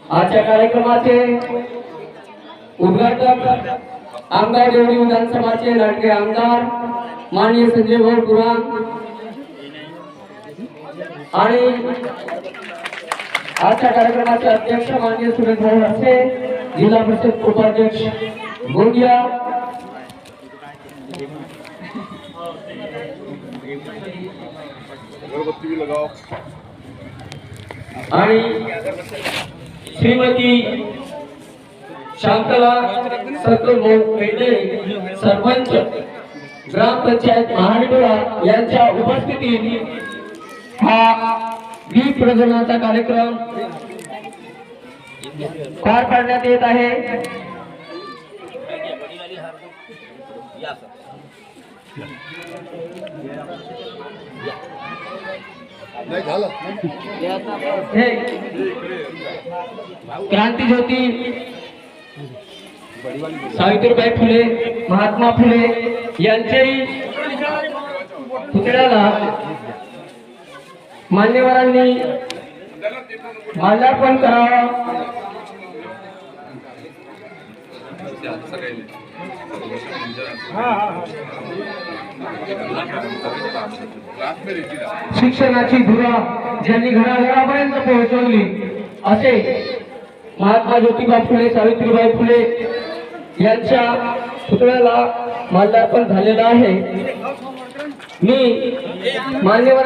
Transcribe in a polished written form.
आजच्या कार्यक्रमाचे उद्घाटक आमदार देवळी विधानसभाचे लाडके आमदार माननीय संजय भाऊ पुराण आणि आजच्या कार्यक्रमाचे अध्यक्ष माननीय सुरेश भाऊ हसे, जिल्हा परिषद उपाध्यक्ष गोंदिया, आणि श्रीमती शांतला सरपंच ग्रामपंचायत महाडोळा यांच्या उपस्थितीत हा दीप प्रज्वलनाचा कार्यक्रम पार पाडण्यात येत आहे। क्रांती ज्योती सावित्रीबाई फुले, महात्मा फुले यांच्याही पुतळ्याला मान्यवरांनी माल्यार्पण करावा। शिक्षणाची धुरा ज्यांनी घराघरापर्यंत पोहोचवली असे महात्मा ज्योतिबा फुले, सावित्रीबाई फुले यांच्या पुतळ्याला माल्यार्पण झालेलं आहे। मी मान्यवर